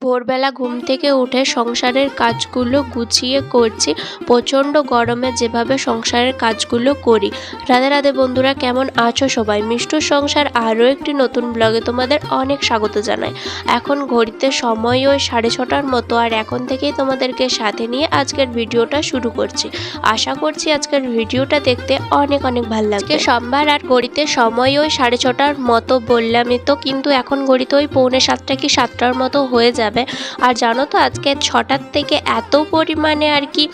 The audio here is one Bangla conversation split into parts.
ভোরবেলা ঘুম থেকে উঠে সংসারের কাজগুলো গুছিয়ে করছি। প্রচণ্ড গরমে যেভাবে সংসারের কাজগুলো করি। রাধে রাধে বন্ধুরা, কেমন আছো সবাই? মিষ্টুর সংসার আরও একটি নতুন ব্লগে তোমাদের অনেক স্বাগত জানাই। এখন ঘড়িতে সময় ওই 6:30টার মতো, আর এখন থেকেই তোমাদেরকে সাথে নিয়ে আজকের ভিডিওটা শুরু করছি। আশা করছি আজকের ভিডিওটা দেখতে অনেক অনেক ভালো লাগবে। সোমবার আর ঘড়িতে সময় ওই 6:30টার মতো বললামই তো, কিন্তু এখন ঘড়িতে ওই 6:45 কি 7টার মতো হয়ে যাবে। আর জানো তো আজকে 6টার থেকে এত পরিমাণে আর কি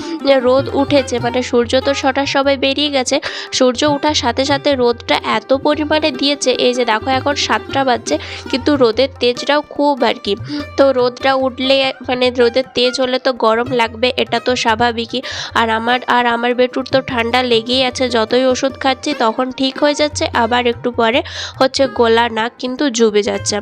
রোদ উঠেছে, মানে সূর্য তো 6টার সবাই বেরিয়ে গেছে, সূর্য ওঠার সাথে সাথে রোদটা এত পরিমাণে দিয়েছে। এই যে দেখো এখন 7টা বাজছে, কিন্তু রোদের তেজটাও খুব আর কি। তো রোদটা উঠলে মানে রোদের তেজ হলে তো গরম লাগবে, এটা তো স্বাভাবিকই। আর আমার বেটুর তো ঠান্ডা লেগেই আছে, যতই ওষুধ খাচ্ছি তখন ঠিক হয়ে যাচ্ছে, আবার একটু পরে হচ্ছে গলা নাক কিন্তু জুবে যাচ্ছে।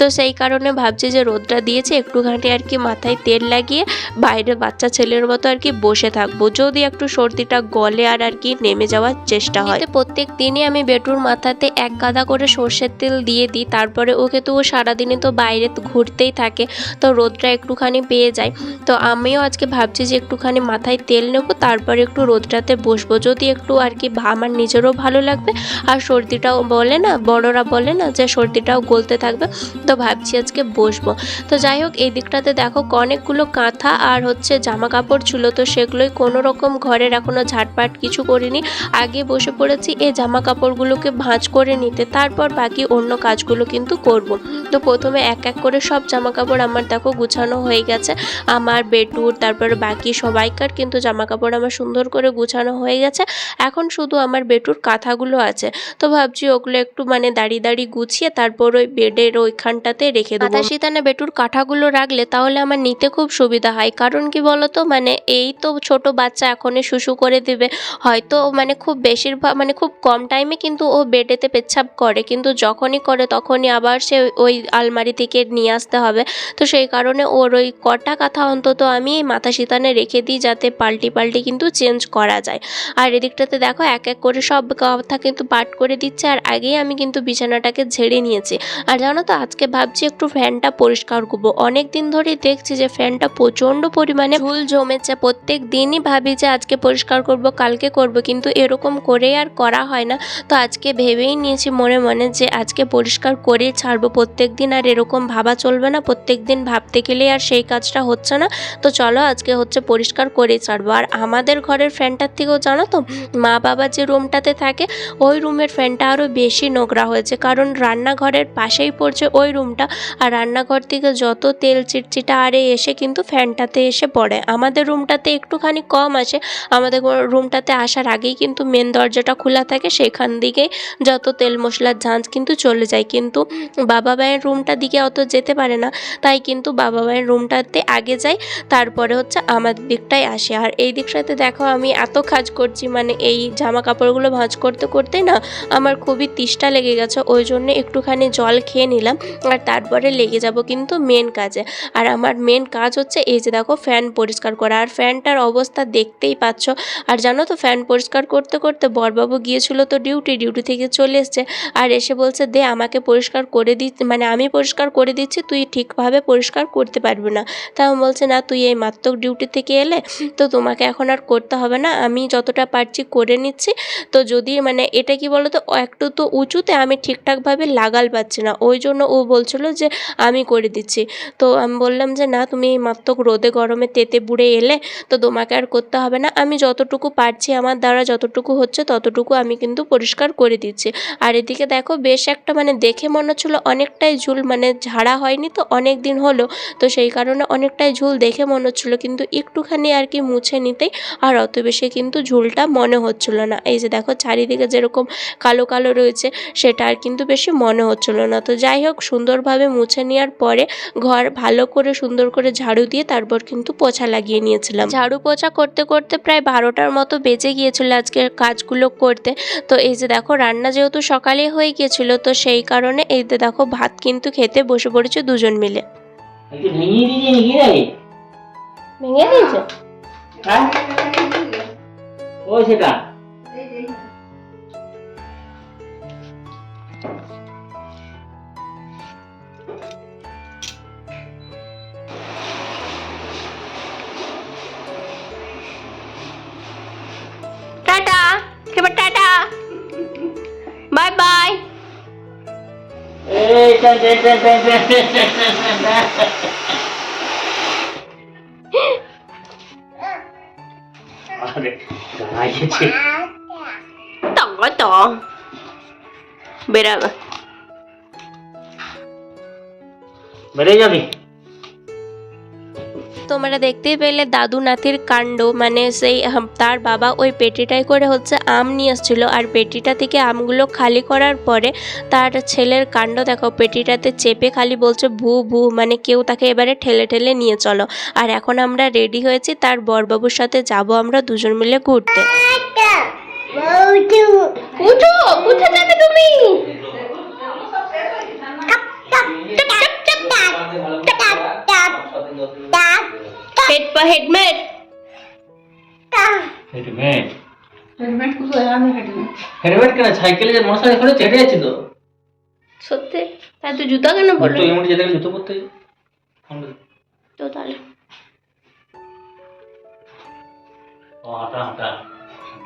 তো সেই কারণে ভাবছি যে রোদটা দিয়েছে একটুখানি আর কি মাথায় তেল লাগিয়ে বাইরে বাচ্চা ছেলের মতো আর কি বসে থাকবো, যদি একটু সর্দিটা গলে আর কি নেমে যাওয়ার চেষ্টা হয়। প্রত্যেক দিনই আমি বেটুর মাথাতে 1 গাদা করে সর্ষের তেল দিয়ে দিই, তারপরে ওকে তো ও সারাদিনই তো বাইরে ঘুরতেই থাকে, তো রোদটা একটুখানি পেয়ে যায়। তো আমিও আজকে ভাবছি যে একটুখানি মাথায় তেল নেব, তারপরে একটু রোদটাতে বসবো, যদি একটু আর কি আমার নিজেরও ভালো লাগবে, আর সর্দিটাও বলে না, বড়রা বলে না যে সর্দিটাও গলতে থাকবে। তো ভাবছি আজকে বসবো। তো যাই হোক, এই দিকটাতে দেখো অনেকগুলো কাঁথা আর হচ্ছে জামা কাপড় ছিল, তো সেগুলোই কোনো রকম ঘরের এখনো ঝাটপাট কিছু করিনি। আগে বসে পড়েছি এই জামা কাপড়গুলোকে ভাঁজ করে নিতে, তারপর বাকি অন্য কাজগুলো কিন্তু করব। তো প্রথমে এক এক করে সব জামা কাপড় আমার দেখো গুছানো হয়ে গেছে। আমার বেটুর, তারপরে বাকি সবাইকার কিন্তু জামা কাপড় আমার সুন্দর করে গুছানো হয়ে গেছে। এখন শুধু আমার বেটুর কাঁথাগুলো আছে, তো ভাবছি ওগুলো একটু মানে দাঁড়িয়ে গুছিয়ে তারপর ওই বেডের ওইখানটাতে রেখে দেবো। শীতানে বেটুর কাঁথাগুলো রাখলে তাহলে আমার নিতে খুব সুবিধা হয়, কারণ কি বলতো, মানে এই তো ছোট বাচ্চা এখনই শুশু করে দেবে, হয়তো মানে খুব বেশিরভাগ মানে খুব কম টাইমে কিন্তু ও বেডেতে পেচ্ছাপ করে, কিন্তু যখনই করে তখনই আবার সে ওই আলমারি থেকে নিয়ে আসতে হবে। তো সেই কারণে ওর ওই কটা কাঁথা অন্তত আমি মাথা শীতানে রেখে দিই, যাতে পাল্টি কিন্তু চেঞ্জ করা যায়। আর এদিকটাতে দেখো এক এক করে সব কাঁথা কিন্তু পাট করে দিচ্ছে, আর আগেই আমি কিন্তু বিছানাটাকে ঝেড়ে নিয়েছি। আর জানো তো আজকে ভাবছি একটু ফ্যানটা পরিষ্কার করবো। অনেক দিন ধরেই দেখছি যে ফ্যানটা প্রচণ্ড পরিমাণে ঝুল জমেছে, প্রত্যেক দিনই ভাবি যে আজকে পরিষ্কার করব, কালকে করব, কিন্তু এরকম করে আর করা হয় না। তো আজকে ভেবেই নিয়েছি মনে মনে যে আজকে পরিষ্কার করেই ছাড়বো। প্রত্যেক দিন আর এরকম ভাবা চলবে না, প্রত্যেক দিন ভাবতে গেলে আর সেই কাজটা হচ্ছে না। তো চলো আজকে হচ্ছে পরিষ্কার করেই ছাড়বো। আর আমাদের ঘরের ফ্যানটার থেকেও জানো তো, মা বাবা যে রুমটাতে থাকে ওই রুমের ফ্যানটা আরও বেশি নোংরা হয়েছে, কারণ রান্নাঘরের পাশেই পড়ছে ওই রুমটা, আর রান্নাঘর থেকে যত তেল চিটচিটা আরে এসে কিন্তু ফ্যানটাতে এসে পড়ে। আমাদের রুমটাতে একটুখানি কম আসে, আমাদের রুমটাতে আসার আগেই কিন্তু মেন দরজাটা খোলা থাকে, সেখান দিকেই যত তেল মশলার ঝাঁঝ কিন্তু চলে যায়, কিন্তু বাবা মায়ের রুমটার দিকে অত যেতে পারে না, তাই কিন্তু বাবা মায়ের রুমটাতে আগে যায়, তারপরে হচ্ছে আমাদের দিকটাই আসে। আর এই দিকটাতে দেখো আমি এত কাজ করছি, মানে এই জামা কাপড়গুলো ভাঁজ করতে করতেই না আমার খুবই তেষ্টা লেগে গেছে, ওই জন্য একটুখানি জল খেয়ে নিলাম, আর তারপরে লেগে যাব কিন্তু মেন কাজে। আর আমার মেন কাজ হচ্ছে এই যে দেখো ফ্যান পরিষ্কার করা, আর ফ্যানটার অবস্থা দেখতেই পাচ্ছ। আর জানো তো ফ্যান পরিষ্কার করতে করতে বরবাবু গিয়েছিল তো ডিউটি থেকে চলে এসছে, আর এসে বলছে দে আমাকে পরিষ্কার করে মানে আমি পরিষ্কার করে দিচ্ছি, তুই ঠিকভাবে পরিষ্কার করতে পারবি না। তা বলছে না, তুই এই মাত্র ডিউটি থেকে এলে, তো তোমাকে এখন আর করতে হবে না, আমি যতটা পারছি করে নিচ্ছি। তো যদি মানে এটা কি বলো তো, একটু তো উঁচুতে আমি ঠিকঠাকভাবে লাগাল পাচ্ছি না, ওই জন্য ও বলছিল যে আমি করে দিচ্ছি। তো আমি বললাম যে না, তুমি এই মাত্র রোদে গরমে তেতে বুড়ে এলে, তো তোমাকে আর করতে হবে না, আমি যতটুকু পারছি আমার দ্বারা যতটুকু হচ্ছে ততটুকু আমি কিন্তু পরিষ্কার করে দিচ্ছি। আর এদিকে দেখো বেশ একটা মানে দেখে মনে হচ্ছিলো অনেকটাই ঝুল, মানে ঝাড়া হয়নি তো অনেক দিন হলো, তো সেই কারণে অনেকটাই ঝুল দেখে মনে হচ্ছিলো, কিন্তু একটুখানি আর কি মুছে নিতেই আর অত বেশি কিন্তু ঝুলটা মনে হচ্ছিলো না। এই যে দেখো চারিদিকে যেরকম কালো কালো রয়েছে, সেটা আর কিন্তু বেশি মনে হচ্ছিলো না। তো যাই হোক, সুন্দরভাবে মুছে নেওয়ার পরে ঘর ভালো করে সুন্দর করে ঝাড়ু দিয়ে তারপর কিন্তু পোছা লাগিয়ে নিয়েছিলাম। ঝাড়ু পোছা করতে করতে প্রায় 12টার মতো বেজে গিয়েছিল আজকের কাজগুলো করতে। তো এই যে দেখো রান্না যেহেতু সকালে হয়ে গিয়েছিল, তো সেই কারণে এই যে দেখো ভাত কিন্তু খেতে বসে পড়েছে দুজন মিলে। ভেঙে দিয়েছে ওই সেটা বেরাবে বেড়ে যাবি। তোমরা দেখতেই পেলে দাদু নাতির কাণ্ড, মানে সেই তার বাবা ওই পেটিটাই করে হচ্ছে আম নিয়ে এসেছিলো, আর পেটিটা থেকে আমগুলো খালি করার পরে তার ছেলের কাণ্ড দেখো, পেটিটাতে চেপে খালি বলছে ভু ভু, মানে কেউ তাকে এবারে ঠেলে ঠেলে নিয়ে চলো। আর এখন আমরা রেডি হয়েছি, তার বরবাবুর সাথে যাব আমরা দুজন মিলে ঘুরতে। কোথায় যাবে তুমি? হেডমেট কেন সাইকেলে মোটরসাইকেল করে চেটে যাচ্ছি তো। সত্যি? তাই তো জুতা কেন বললো? যেতে গেলে জুতো পরতে তো তাহলে হাঁটা হাঁটা।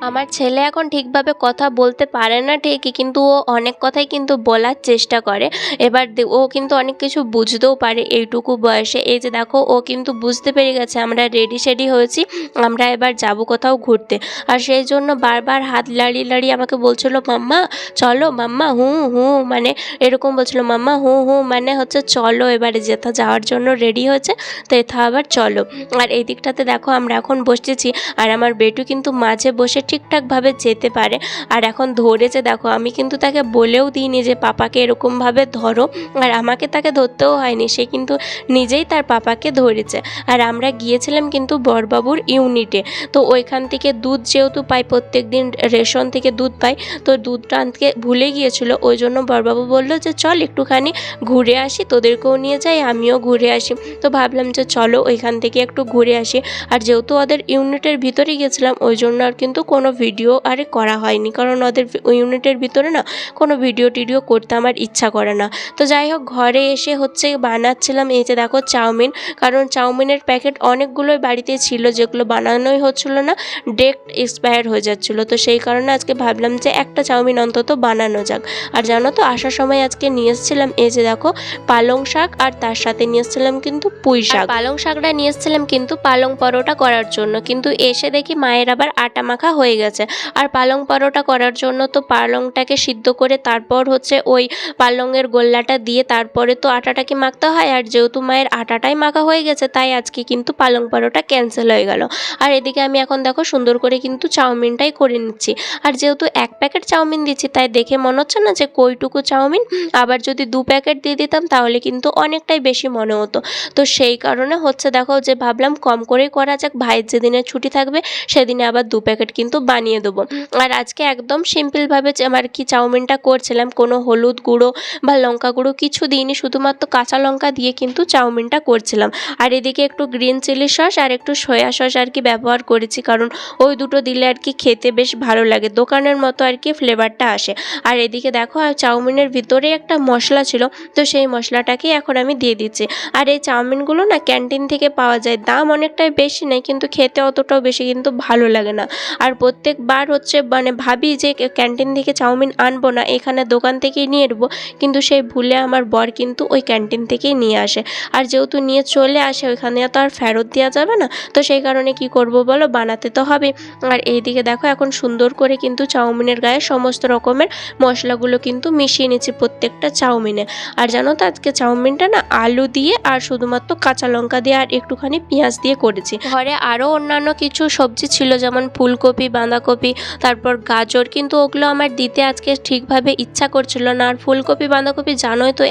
আমার ছেলে এখন ঠিকভাবে কথা বলতে পারে না ঠিকই, কিন্তু ও অনেক কথাই কিন্তু বলার চেষ্টা করে। এবার ও কিন্তু অনেক কিছু বুঝতেও পারে এইটুকু বয়সে। এই যে দেখো, ও কিন্তু বুঝতে পেরে গেছে আমরা রেডি সেডি হয়েছি, আমরা এবার যাব কোথাও ঘুরতে। আর সেই জন্য বারবার হাত লাড়িয়ে লাড়িয়ে আমাকে বলছিল মাম্মা চলো, মাম্মা হু হু, মানে এরকম বলছিল মাম্মা হু হু, মানে হচ্ছে চলো এবারে যেথা যাওয়ার জন্য রেডি হয়েছে, তো এথা আবার চলো। আর এই দিকটাতে দেখো আমরা এখন বসেছি, আর আমার বেটু কিন্তু মাঝে বসে ঠিকঠাকভাবে যেতে পারে। আর এখন ধরেছে দেখো, আমি কিন্তু তাকে বলেও দিইনি যে পাপাকে এরকমভাবে ধরো, আর আমাকে তাকে ধরতেও হয়নি, সে কিন্তু নিজেই তার পাপাকে ধরেছে। আর আমরা গিয়েছিলাম কিন্তু বরবাবুর ইউনিটে, তো ওইখান থেকে দুধ যেহেতু পাই, প্রত্যেক দিন রেশন থেকে দুধ পাই, তো দুধটা আনতে ভুলে গিয়েছিল, ওই জন্য বরবাবু বললো যে চল একটুখানি ঘুরে আসি, তোদেরকেও নিয়ে যাই আমিও ঘুরে আসি। তো ভাবলাম যে চলো ওইখান থেকে একটু ঘুরে আসি। আর যেহেতু ওদের ইউনিটের ভিতরে গেছিলাম, ওই জন্য আর কিন্তু কোনো ভিডিও আরে করা হয়নি, কারণ ওদের ইউনিটের ভিতরে না কোনো ভিডিও টিডিও করতে আমার ইচ্ছা করে না। তো যাই হোক, ঘরে এসে হচ্ছে বানাচ্ছিলাম এই যে দেখো চাউমিন, কারণ চাউমিনের প্যাকেট অনেকগুলোই বাড়িতে ছিল, যেগুলো বানানোই হচ্ছিলো না, ডেট এক্সপায়ার হয়ে যাচ্ছিলো। তো সেই কারণে আজকে ভাবলাম যে একটা চাউমিন অন্তত বানানো যাক। আর জানো তো, আসার সময় আজকে নিয়ে এসেছিলাম এই যে দেখো পালং শাক, আর তার সাথে নিয়ে এসেছিলাম কিন্তু পুঁই শাক। পালং শাকটা নিয়ে এসেছিলাম কিন্তু পালং পরোটা করার জন্য, কিন্তু এসে দেখি মায়ের আবার আটা মাখা হয়ে গেছে। আর পালং পরোটা করার জন্য তো পালংটাকে সিদ্ধ করে তারপর হচ্ছে ওই পালংয়ের গোল্লাটা দিয়ে তারপরে তো আটাটাকে মাখতে হয়। আর যেহেতু মায়ের আটাটাই মাখা হয়ে গেছে, তাই আজকে কিন্তু পালং পরোটা ক্যান্সেল হয়ে গেল। আর এদিকে আমি এখন দেখো সুন্দর করে কিন্তু চাউমিনটাই করে নিচ্ছি। আর যেহেতু এক প্যাকেট চাউমিন দিচ্ছি, তাই দেখে মনে হচ্ছে না যে কইটুকু চাউমিন, আবার যদি 2 প্যাকেট দিয়ে দিতাম তাহলে কিন্তু অনেকটাই বেশি মনে হতো। তো সেই কারণে হচ্ছে দেখো যে ভাবলাম কম করেই করা যাক, ভাইয়ের যেদিনে ছুটি থাকবে সেদিনে আবার 2 প্যাকেট কিন্তু বানিয়ে দেবো। আর আজকে একদম সিম্পলভাবে আমার কি চাউমিনটা করছিলাম, কোনো হলুদ গুঁড়ো বা লঙ্কা গুঁড়ো কিছু দিইনি, শুধুমাত্র কাঁচা লঙ্কা দিয়ে কিন্তু চাউমিনটা করছিলাম। আর এদিকে একটু গ্রিন চিলি সস আর একটু সয়া সস আর কি ব্যবহার করেছি, কারণ ওই দুটো দিলে আর কি খেতে বেশ ভালো লাগে, দোকানের মতো আর কি ফ্লেভারটা আসে। আর এদিকে দেখো চাউমিনের ভিতরে একটা মশলা ছিল, তো সেই মশলাটাকে এখন আমি দিয়ে দিচ্ছি। আর এই চাউমিনগুলো না ক্যান্টিন থেকে পাওয়া যায়, দাম অনেকটাই বেশি নেই, কিন্তু খেতে অতটাও বেশি কিন্তু ভালো লাগে না। আর প্রত্যেকবার হচ্ছে মানে ভাবি যে ক্যান্টিন থেকে চাউমিন আনবো না, এখানে দোকান থেকেই নিয়ে নেবো, কিন্তু সেই ভুলে আমার বর কিন্তু ওই ক্যান্টিন থেকেই নিয়ে আসে। আর যেহেতু নিয়ে চলে আসে, ওইখানে তো আর ফেরত দেওয়া যাবে না, তো সেই কারণে কি করব বলো, বানাতে তো হবে। আর এইদিকে দেখো এখন সুন্দর করে কিন্তু চাউমিনের গায়ে সমস্ত রকমের মশলাগুলো কিন্তু মিশিয়ে নিচ্ছি প্রত্যেকটা চাউমিনে। আর জানো তো, আজকে চাউমিনটা না আলু দিয়ে আর শুধুমাত্র কাঁচা লঙ্কা দিয়ে আর একটুখানি পেঁয়াজ দিয়ে করেছি। ঘরে আরও অন্যান্য কিছু সবজি ছিল, যেমন ফুলকপি, বাঁধাকপি, তারপর গাজর, কিন্তু ওগুলো আমার দিতে আজকে ঠিকভাবে ইচ্ছা করছিল না। আর ফুলকপি বাঁধাকপি জানোই তো,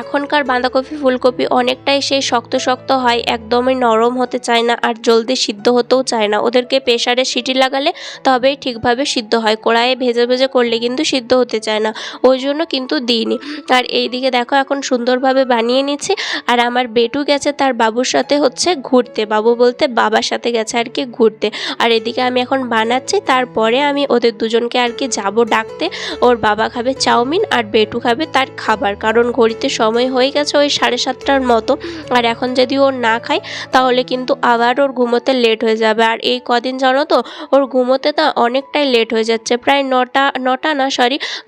এখনকার বাঁধাকপি ফুলকপি অনেকটাই সেই শক্ত শক্ত হয়, একদমই নরম হতে চায় না, আর জলদি সিদ্ধ হতেও চায় না। ওদেরকে প্রেসারে সিটি লাগালে তবেই ঠিকভাবে সিদ্ধ হয়, কড়াইয়ে ভেজে ভেজে করলে কিন্তু সিদ্ধ হতে চায় না, ওই জন্য কিন্তু দিইনি। আর এইদিকে দেখো এখন সুন্দরভাবে বানিয়ে নিচ্ছি। আর আমার বেটু গেছে তার বাবুর সাথে হচ্ছে ঘুরতে, বাবু বলতে বাবার সাথে গেছে আর কি ঘুরতে। আর এদিকে আমি এখন বানাচ্ছি, তারপরে আমি ওদের দুজনকে আর কি যাবো ডাকতে। ওর বাবা খাবে চাউমিন আর বেটু খাবে তার খাবার, কারণ ঘড়িতে সময় হয়ে গেছে ওই 7:30টার মতো। আর এখন যদি ও না খায় তাহলে কিন্তু আবার ওর ঘুমোতে লেট হয়ে যাবে। আর এই কদিন জানো তো ওর ঘুমোতে না অনেকটাই লেট হয়ে যাচ্ছে, প্রায়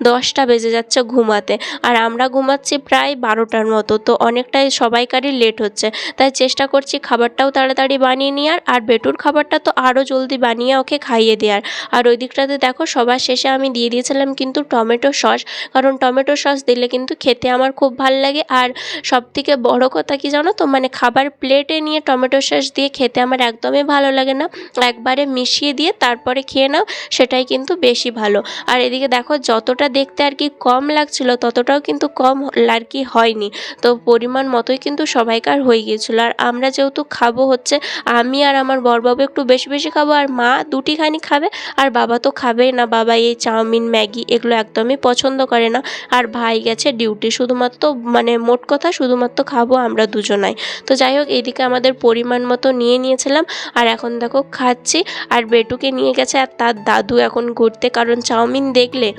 10টা বেজে যাচ্ছে ঘুমাতে। আর আমরা ঘুমাচ্ছি প্রায় 12টার মতো, তো অনেকটাই সবাইকারই লেট হচ্ছে। তাই চেষ্টা করছি খাবারটাও তাড়াতাড়ি বানিয়ে নেওয়ার, আর বেটুর খাবারটা তো আরও জলদি বানিয়ে ওকে খাইয়ে দেওয়ার। আর ওই দিকটাতে দেখো সবার শেষে আমি দিয়ে দিয়েছিলাম কিন্তু টমেটো সস, কারণ টমেটো সস দিলে কিন্তু খেতে আমার খুব ভাল লাগে। আর সবথেকে বড় কথা কি জানো তো, মানে খাবার প্লেটে নিয়ে টমেটো সস দিয়ে খেতে আমার একদমই ভালো লাগে না। একবারে মিশিয়ে দিয়ে তারপরে খেয়ে নাও, সেটাই কিন্তু বেশি ভালো। আর এদিকে দেখো যতটা দেখতে আর কি কম লাগছিল ততটাও কিন্তু কম আর কি হয়নি, তো পরিমাণ মতোই কিন্তু সবাইকার হয়ে গিয়েছিলো। আর আমরা যেহেতু খাবো হচ্ছে আমি আর আমার বড়বাবু একটু বেশি বেশি খাবো, আর মা দুটিখানি খাবে, আর বাবা তো খাবেই না, বাবা এই চাউমিন ম্যাগি এগুলো একদমই পছন্দ করে না। আর ভাই গেছে ডিউটি, শুধুমাত্র মানে মোট কথা শুধুমাত্র খাবো আমরা দুজনাই। তো যাই হোক এইদিকে আমাদের পরিমাণ মতো নিয়ে নিয়েছিলাম, আর এখন দেখো খাচ্ছি। আর বেটুকে নিয়ে গেছে আর তার দাদু এখন ঘুরতে, কারণ চাউমিন দেখলে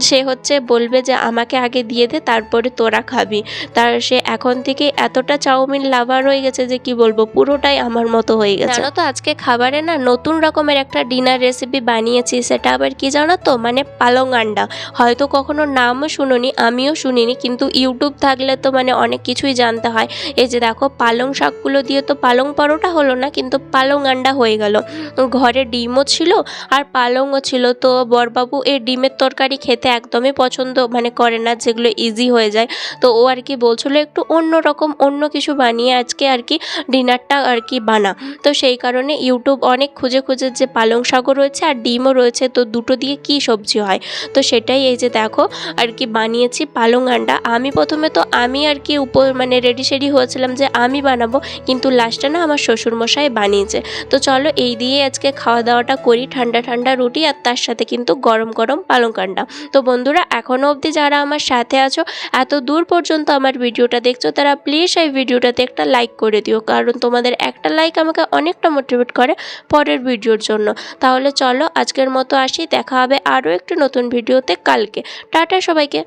সে হচ্ছে বলবে যে আমাকে আগে দিয়ে দে তারপরে তোরা খাবি। তার সে এখন থেকে এতটা চাউমিন লাভার হয়ে গেছে যে কি বলবো, পুরোটাই আমার মতো হয়ে গেছে। জানো তো আজকে খাবারে না নতুন রকমের একটা ডিনার রেসিপি বানিয়েছি, সেটা আবার কি জানো তো, মানে পালং আন্ডা। হয়তো কখনো নামও শুনোনি, আমিও শুনিনি, কিন্তু ইউটিউব থাকলে তো মানে অনেক কিছুই জানতে হয়। এই যে দেখো পালং শাকগুলো দিয়ে তো পালং পরোটা হলো না, কিন্তু পালং আন্ডা হয়ে গেল। ঘরে ডিমও ছিল আর পালংও ছিল, তো বড়বাবু এই ডিমের তরকারি খেতে একদমই পছন্দ মানে করে না, যেগুলো ইজি হয়ে যায়। তো ও আর কি বলছিল একটু অন্য রকম অন্য কিছু বানিয়ে আজকে আর কি ডিনারটা আর কি বানা। তো সেই কারণে ইউটিউব অনেক খুঁজে খুঁজে যে পালং শাকও রয়েছে আর ডিমও রয়েছে, তো দুটো দিয়ে কি সবজি হয়, তো সেটাই এই যে দেখো আর কি বানিয়েছি পালং আন্ডা। আমি প্রথমে তো আমি আর কি মানে রেডি সেডি হয়েছিলাম যে আমি বানাবো, কিন্তু লাস্টে না আমার শ্বশুরমশাই বানিয়েছে। তো চলো এই দিয়ে আজকে খাওয়া দাওয়াটা করি, ঠান্ডা ঠান্ডা রুটি আর তার সাথে কিন্তু গরম গরম পালং আন্ডা। তো বন্ধুরা এখনও অবধি যারা আমার সাথে আছো, এত দূর পর্যন্ত আমার ভিডিওটা দেখছো, তারা প্লিজ এই ভিডিওটাতে একটা লাইক করে দিও, কারণ তোমাদের একটা লাইক আমাকে অনেকটা মোটিভেট করে পরের ভিডিওর জন্য। তাহলে চলো আজকের মতো আসি, দেখা হবে আরও একটি নতুন ভিডিওতে কালকে। টাটা সবাইকে।